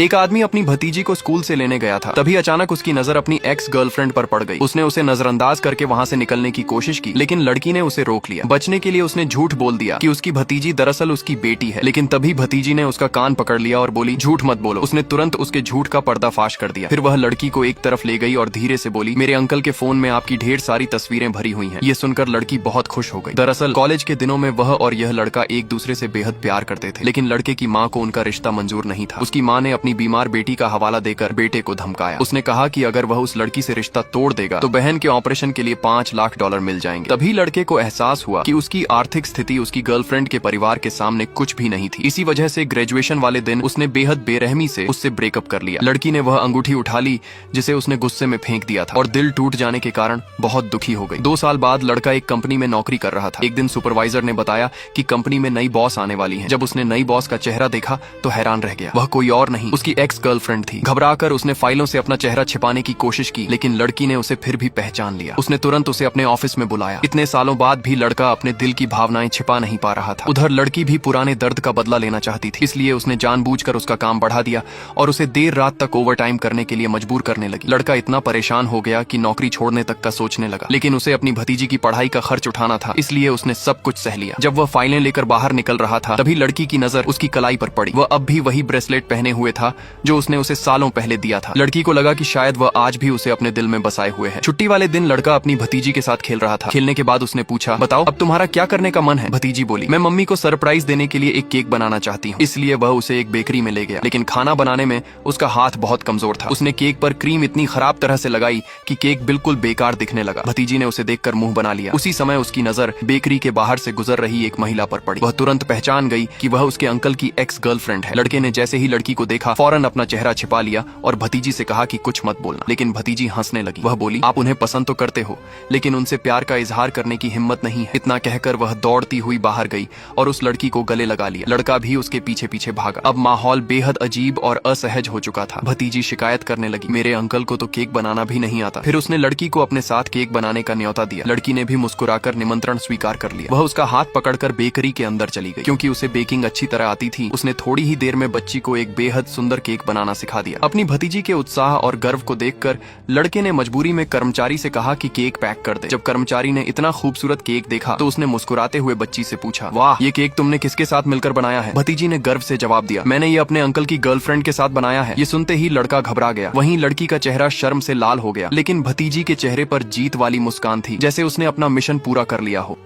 एक आदमी अपनी भतीजी को स्कूल से लेने गया था। तभी अचानक उसकी नजर अपनी एक्स गर्लफ्रेंड पर पड़ गई। उसने उसे नजरअंदाज करके वहाँ से निकलने की कोशिश की, लेकिन लड़की ने उसे रोक लिया। बचने के लिए उसने झूठ बोल दिया कि उसकी भतीजी दरअसल उसकी बेटी है, लेकिन तभी भतीजी ने उसका कान पकड़ लिया और बोली, झूठ मत बोलो। उसने तुरंत उसके झूठ का पर्दाफाश कर दिया। फिर वह लड़की को एक तरफ ले गई और धीरे से बोली, मेरे अंकल के फोन में आपकी ढेर सारी तस्वीरें भरी हुई हैं। ये सुनकर लड़की बहुत खुश हो गई। दरअसल कॉलेज के दिनों में वह और यह लड़का एक दूसरे से बेहद प्यार करते थे, लेकिन लड़के की माँ को उनका रिश्ता मंजूर नहीं था। उसकी माँ ने अपनी बीमार बेटी का हवाला देकर बेटे को धमकाया। उसने कहा कि अगर वह उस लड़की से रिश्ता तोड़ देगा तो बहन के ऑपरेशन के लिए $5 लाख मिल जाएंगे। तभी लड़के को एहसास हुआ कि उसकी आर्थिक स्थिति उसकी गर्लफ्रेंड के परिवार के सामने कुछ भी नहीं थी। इसी वजह से ग्रेजुएशन वाले दिन उसने बेहद बेरहमी से उससे ब्रेकअप कर लिया। लड़की ने वह अंगूठी उठा ली जिसे उसने गुस्से में फेंक दिया था और दिल टूट जाने के कारण बहुत दुखी हो गई। 2 साल बाद लड़का एक कंपनी में नौकरी कर रहा था। एक दिन सुपरवाइजर ने बताया कि कंपनी में नई बॉस आने वाली है। जब उसने नई बॉस का चेहरा देखा तो हैरान रह गया। वह कोई और नहीं, उसकी एक्स गर्लफ्रेंड थी। घबराकर उसने फाइलों से अपना चेहरा छिपाने की कोशिश की, लेकिन लड़की ने उसे फिर भी पहचान लिया। उसने तुरंत उसे अपने ऑफिस में बुलाया। इतने सालों बाद भी लड़का अपने दिल की भावनाएं छिपा नहीं पा रहा था। उधर लड़की भी पुराने दर्द का बदला लेना चाहती थी, इसलिए उसने जानबूझकर उसका काम बढ़ा दिया और उसे देर रात तक ओवरटाइम करने के लिए मजबूर करने लगी। लड़का इतना परेशान हो गया कि नौकरी छोड़ने तक का सोचने लगा, लेकिन उसे अपनी भतीजी की पढ़ाई का खर्च उठाना था, इसलिए उसने सब कुछ सह लिया। जब वह फाइलें लेकर बाहर निकल रहा था तभी लड़की की नजर उसकी कलाई पर पड़ी। वह अब भी वही ब्रेसलेट पहने हुए था जो उसने उसे सालों पहले दिया था। लड़की को लगा कि शायद वह आज भी उसे अपने दिल में बसाए हुए है। छुट्टी वाले दिन लड़का अपनी भतीजी के साथ खेल रहा था। खेलने के बाद उसने पूछा, बताओ अब तुम्हारा क्या करने का मन है? भतीजी बोली, मैं मम्मी को सरप्राइज देने के लिए एक केक बनाना चाहती हूँ। इसलिए वह उसे एक बेकरी में ले गया, लेकिन खाना बनाने में उसका हाथ बहुत कमजोर था। उसने केक पर क्रीम इतनी खराब तरह से लगाई कि केक बिल्कुल बेकार दिखने लगा। भतीजी ने उसे देखकर मुंह बना लिया। उसी समय उसकी नजर बेकरी के बाहर से गुजर रही एक महिला पर पड़ी। वह तुरंत पहचान गई कि वह उसके अंकल की एक्स गर्लफ्रेंड है। लड़के ने जैसे ही लड़की को देखा फौरन अपना चेहरा छिपा लिया और भतीजी से कहा कि कुछ मत बोलना, लेकिन भतीजी हंसने लगी। वह बोली, आप उन्हें पसंद तो करते हो, लेकिन उनसे प्यार का इजहार करने की हिम्मत नहीं है। इतना कहकर वह दौड़ती हुई बाहर गई और उस लड़की को गले लगा लिया। लड़का भी उसके पीछे पीछे भागा। अब माहौल बेहद अजीब और असहज हो चुका था। भतीजी शिकायत करने लगी, मेरे अंकल को तो केक बनाना भी नहीं आता। फिर उसने लड़की को अपने साथ केक बनाने का न्योता दिया। लड़की ने भी मुस्कुराकर निमंत्रण स्वीकार कर लिया। वह उसका हाथ पकड़कर बेकरी के अंदर चली गई। क्योंकि उसे बेकिंग अच्छी तरह आती थी, उसने थोड़ी ही देर में बच्ची को एक बेहद सुंदर केक बनाना सिखा दिया। अपनी भतीजी के उत्साह और गर्व को देखकर लड़के ने मजबूरी में कर्मचारी से कहा कि केक पैक कर दे। जब कर्मचारी ने इतना खूबसूरत केक देखा तो उसने मुस्कुराते हुए बच्ची से पूछा, वाह, ये केक तुमने किसके साथ मिलकर बनाया है? भतीजी ने गर्व से जवाब दिया, मैंने ये अपने अंकल की गर्लफ्रेंड के साथ बनाया है। ये सुनते ही लड़का घबरा गया। वहीं लड़की का चेहरा शर्म से लाल हो गया, लेकिन भतीजी के चेहरे पर जीत वाली मुस्कान थी, जैसे उसने अपना मिशन पूरा कर लिया हो।